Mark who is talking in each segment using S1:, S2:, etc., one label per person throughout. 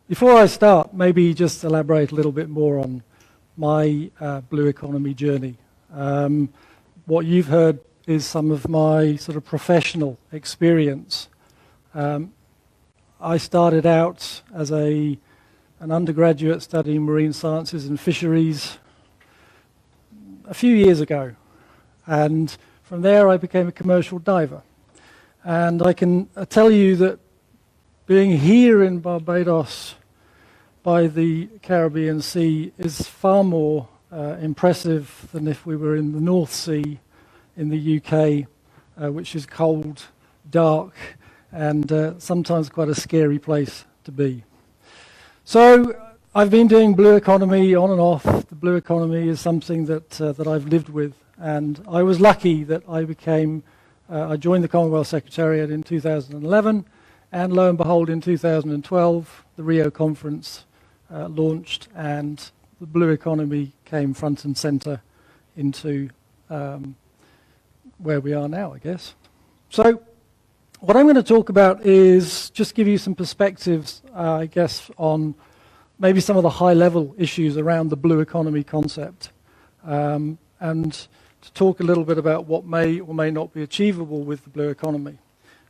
S1: Before I start, maybe just elaborate a little bit more on my blue economy journey. What you've heard is some of my sort of professional experience. I started out as an undergraduate studying marine sciences and fisheries a few years ago, and from there I became a commercial diver. And I can tell you that being here in Barbados by the Caribbean Sea is far more impressive than if we were in the North Sea in the UK, which is cold, dark, and sometimes quite a scary place to be. So I've been doing blue economy on and off. The blue economy is something that I've lived with, and I was lucky that I joined the Commonwealth Secretariat in 2011, and lo and behold, in 2012, the Rio Conference launched, and the blue economy came front and center into where we are now, I guess. So what I'm going to talk about is just give you some perspectives, I guess, on maybe some of the high-level issues around the blue economy concept, and to talk a little bit about what may or may not be achievable with the blue economy.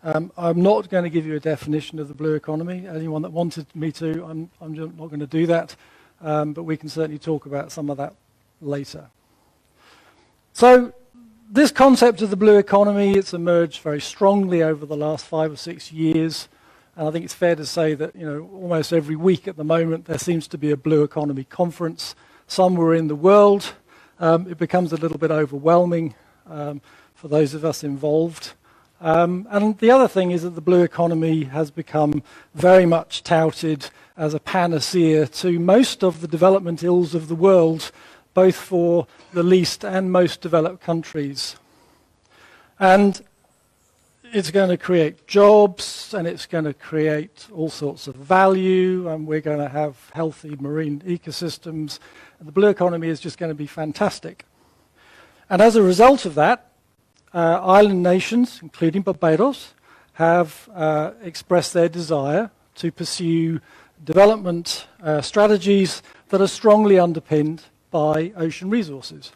S1: I'm not going to give you a definition of the blue economy. Anyone that wanted me to, I'm not going to do that, but we can certainly talk about some of that later. So this concept of the blue economy, it's emerged very strongly over the last 5 or 6 years, and I think it's fair to say that almost every week at the moment there seems to be a blue economy conference somewhere in the world. It becomes a little bit overwhelming for those of us involved. And the other thing is that the blue economy has become very much touted as a panacea to most of the development ills of the world, both for the least and most developed countries. And it's going to create jobs, and it's going to create all sorts of value, and we're going to have healthy marine ecosystems. And the blue economy is just going to be fantastic. And as a result of that, island nations, including Barbados, have expressed their desire to pursue development strategies that are strongly underpinned by ocean resources.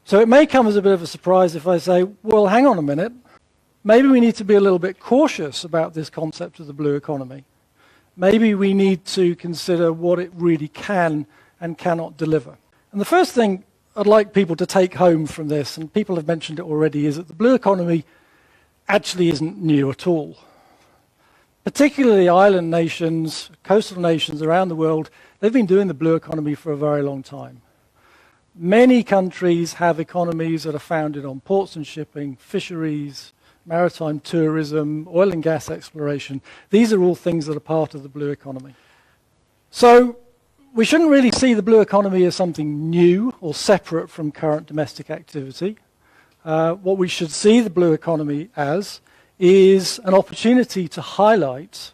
S1: So it may come as a bit of a surprise if I say, well, hang on a minute, maybe we need to be a little bit cautious about this concept of the blue economy. Maybe we need to consider what it really can and cannot deliver. And the first thing I'd like people to take home from this, and people have mentioned it already, is that the blue economy actually isn't new at all. Particularly island nations, coastal nations around the world, they've been doing the blue economy for a very long time. Many countries have economies that are founded on ports and shipping, fisheries, maritime tourism, oil and gas exploration. These are all things that are part of the blue economy. So we shouldn't really see the blue economy as something new or separate from current domestic activity. What we should see the blue economy as is an opportunity to highlight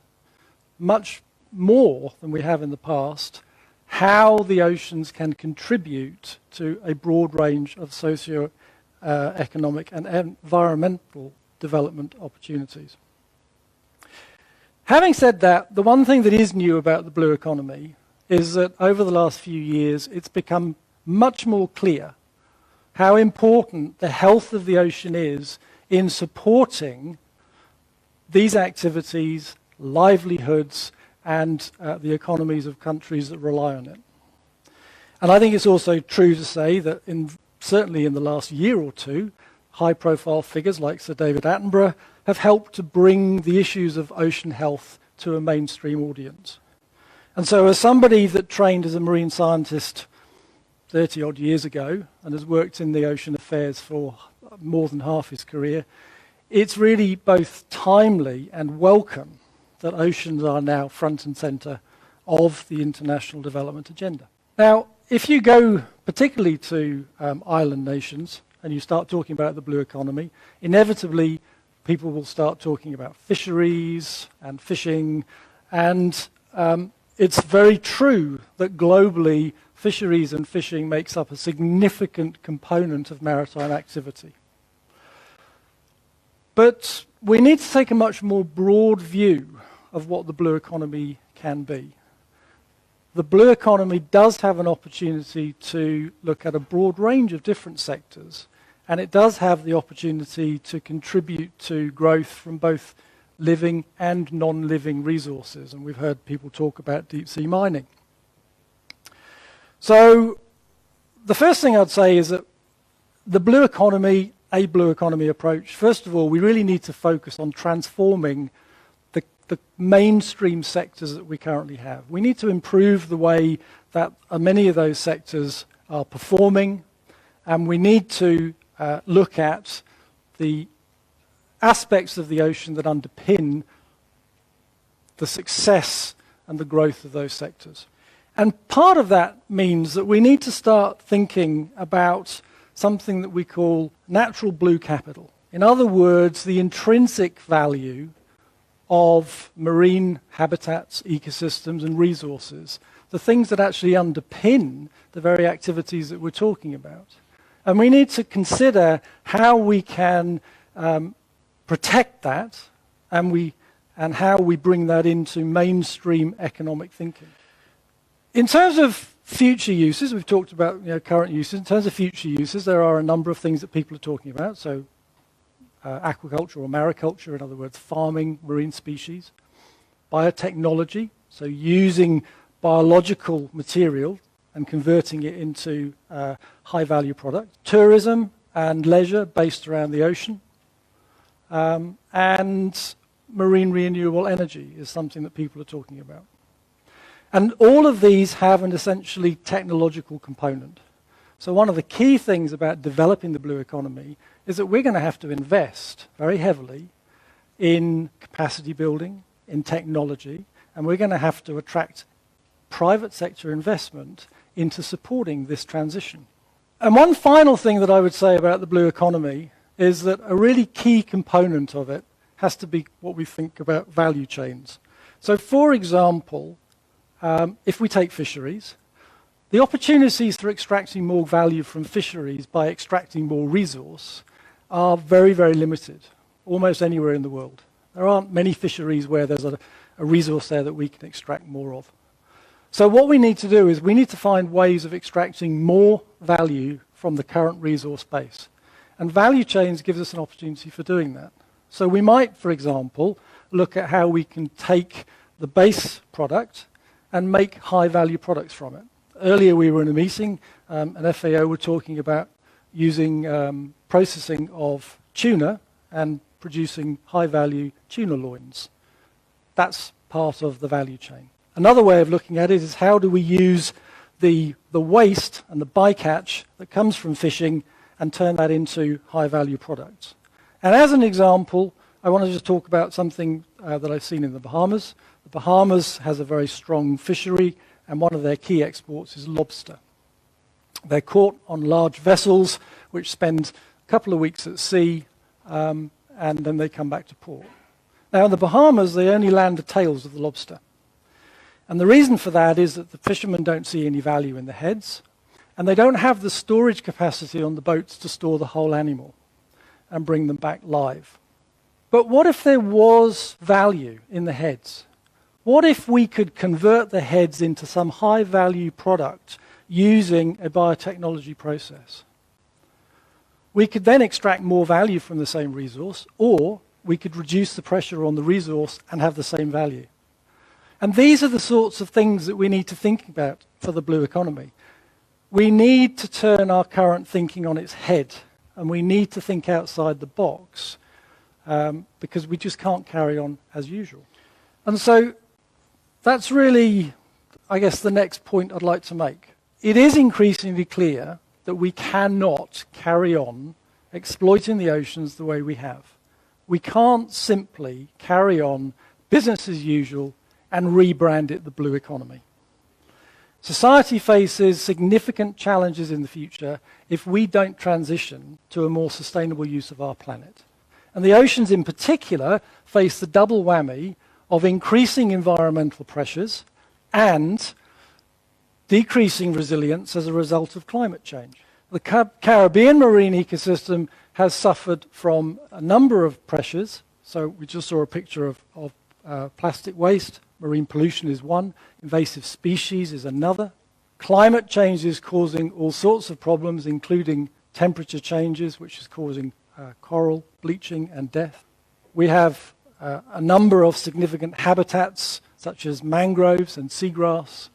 S1: much more than we have in the past how the oceans can contribute to a broad range of socio-economic and environmental development opportunities. Having said that, the one thing that is new about the blue economy is that over the last few years it's become much more clear how important the health of the ocean is in supporting these activities, livelihoods, and the economies of countries that rely on it. And I think it's also true to say that certainly in the last year or two, high-profile figures like Sir David Attenborough have helped to bring the issues of ocean health to a mainstream audience. And so as somebody that trained as a marine scientist 30-odd years ago and has worked in the ocean affairs for more than half his career, it's really both timely and welcome that oceans are now front and center of the international development agenda. Now, if you go particularly to island nations and you start talking about the blue economy, inevitably people will start talking about fisheries and fishing, and it's very true that globally fisheries and fishing makes up a significant component of maritime activity. But we need to take a much more broad view of what the blue economy can be. The blue economy does have an opportunity to look at a broad range of different sectors, and it does have the opportunity to contribute to growth from both living and non-living resources, and we've heard people talk about deep sea mining. So the first thing I'd say is that the blue economy, a blue economy approach, first of all, we really need to focus on transforming the mainstream sectors that we currently have. We need to improve the way that many of those sectors are performing, and we need to look at the aspects of the ocean that underpin the success and the growth of those sectors. And part of that means that we need to start thinking about something that we call natural blue capital. In other words, the intrinsic value of marine habitats, ecosystems, and resources, the things that actually underpin the very activities that we're talking about. And we need to consider how we can protect that, and how we bring that into mainstream economic thinking. In terms of future uses, we've talked about current uses. In terms of future uses, there are a number of things that people are talking about. So aquaculture or mariculture, in other words, farming marine species. Biotechnology, so using biological material and converting it into high-value products. Tourism and leisure based around the ocean. And marine renewable energy is something that people are talking about. And all of these have an essentially technological component. So one of the key things about developing the blue economy is that we're going to have to invest very heavily in capacity building, in technology, and we're going to have to attract private sector investment into supporting this transition. And one final thing that I would say about the blue economy is that a really key component of it has to be what we think about value chains. So for example, if we take fisheries, the opportunities for extracting more value from fisheries by extracting more resource are very, very limited, almost anywhere in the world. There aren't many fisheries where there's a resource there that we can extract more of. So what we need to do is we need to find ways of extracting more value from the current resource base. And value chains gives us an opportunity for doing that. So we might, for example, look at how we can take the base product and make high-value products from it. Earlier we were in a meeting, and FAO were talking about using processing of tuna and producing high-value tuna loins. That's part of the value chain. Another way of looking at it is how do we use the waste and the bycatch that comes from fishing and turn that into high-value products. And as an example, I want to just talk about something that I've seen in the Bahamas. The Bahamas has a very strong fishery, and one of their key exports is lobster. They're caught on large vessels, which spend a couple of weeks at sea, and then they come back to port. Now, in the Bahamas, they only land the tails of the lobster. And the reason for that is that the fishermen don't see any value in the heads, and they don't have the storage capacity on the boats to store the whole animal and bring them back live. But what if there was value in the heads? What if we could convert the heads into some high-value product using a biotechnology process? We could then extract more value from the same resource, or we could reduce the pressure on the resource and have the same value. And these are the sorts of things that we need to think about for the blue economy. We need to turn our current thinking on its head, and we need to think outside the box because we just can't carry on as usual. And so that's really, I guess, the next point I'd like to make. It is increasingly clear that we cannot carry on exploiting the oceans the way we have. We can't simply carry on business as usual and rebrand it the blue economy. Society faces significant challenges in the future if we don't transition to a more sustainable use of our planet. And the oceans in particular face the double whammy of increasing environmental pressures and decreasing resilience as a result of climate change. The Caribbean marine ecosystem has suffered from a number of pressures. So we just saw a picture of plastic waste, marine pollution is one, invasive species is another. Climate change is causing all sorts of problems, including temperature changes, which is causing coral bleaching and death. We have a number of significant habitats, such as mangroves and seagrass,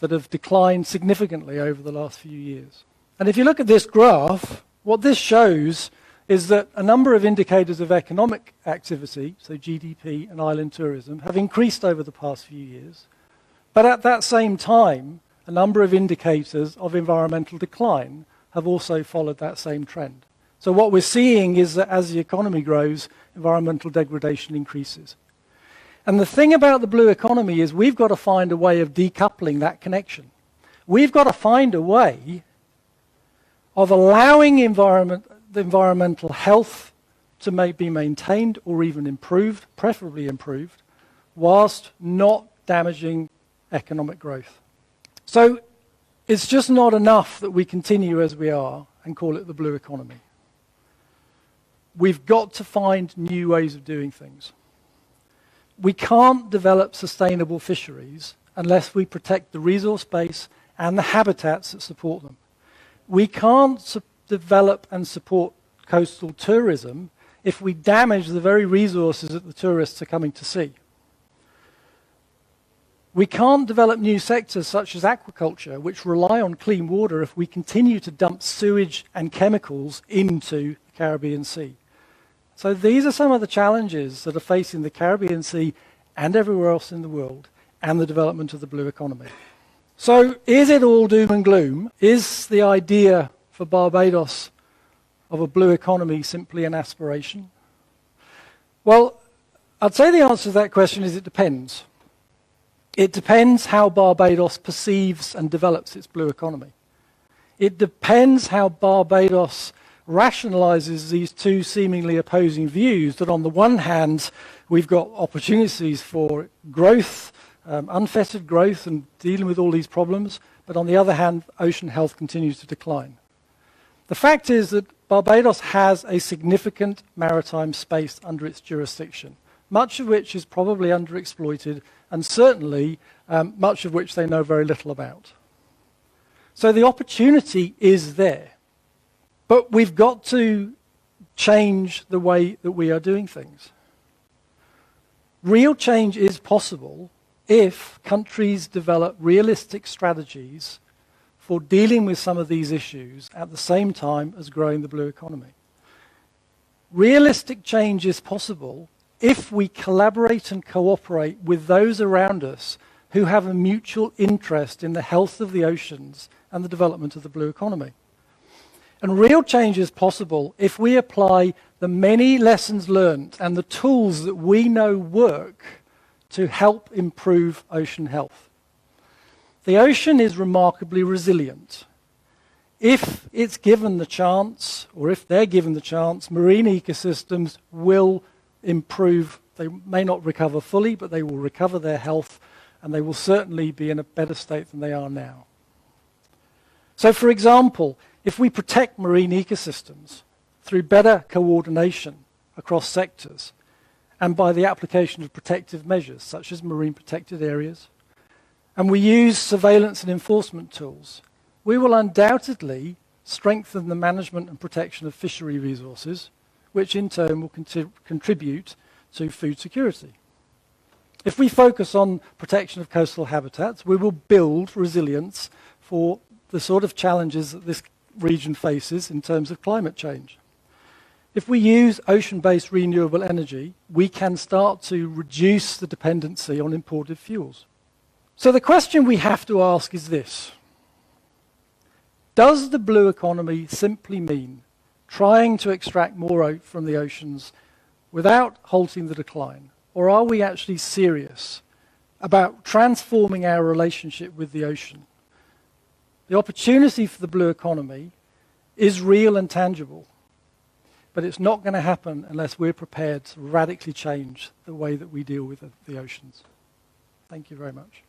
S1: that have declined significantly over the last few years. And if you look at this graph, what this shows is that a number of indicators of economic activity, so GDP and island tourism, have increased over the past few years. But at that same time, a number of indicators of environmental decline have also followed that same trend. So what we're seeing is that as the economy grows, environmental degradation increases. And the thing about the blue economy is we've got to find a way of decoupling that connection. We've got to find a way of allowing the environmental health to be maintained or even improved, preferably improved, whilst not damaging economic growth. So it's just not enough that we continue as we are and call it the blue economy. We've got to find new ways of doing things. We can't develop sustainable fisheries unless we protect the resource base and the habitats that support them. We can't develop and support coastal tourism if we damage the very resources that the tourists are coming to see. We can't develop new sectors such as aquaculture, which rely on clean water, if we continue to dump sewage and chemicals into the Caribbean Sea. So these are some of the challenges that are facing the Caribbean Sea and everywhere else in the world, and the development of the blue economy. So is it all doom and gloom? Is the idea for Barbados of a blue economy simply an aspiration? Well, I'd say the answer to that question is it depends. It depends how Barbados perceives and develops its blue economy. It depends how Barbados rationalizes these two seemingly opposing views, that on the one hand, we've got opportunities for growth, unfettered growth and dealing with all these problems, but on the other hand, ocean health continues to decline. The fact is that Barbados has a significant maritime space under its jurisdiction, much of which is probably underexploited, and certainly much of which they know very little about. So the opportunity is there. But we've got to change the way that we are doing things. Real change is possible if countries develop realistic strategies for dealing with some of these issues at the same time as growing the blue economy. Realistic change is possible if we collaborate and cooperate with those around us who have a mutual interest in the health of the oceans and the development of the blue economy. And real change is possible if we apply the many lessons learned and the tools that we know work to help improve ocean health. The ocean is remarkably resilient. If it's given the chance, or if they're given the chance, marine ecosystems will improve. They may not recover fully, but they will recover their health, and they will certainly be in a better state than they are now. So, for example, if we protect marine ecosystems through better coordination across sectors and by the application of protective measures such as marine protected areas, and we use surveillance and enforcement tools, we will undoubtedly strengthen the management and protection of fishery resources, which in turn will contribute to food security. If we focus on protection of coastal habitats, we will build resilience for the sort of challenges that this region faces in terms of climate change. If we use ocean-based renewable energy, we can start to reduce the dependency on imported fuels. So the question we have to ask is this: does the blue economy simply mean trying to extract more from the oceans without halting the decline? Or are we actually serious about transforming our relationship with the ocean? The opportunity for the blue economy is real and tangible, but it's not going to happen unless we're prepared to radically change the way that we deal with the oceans. Thank you very much.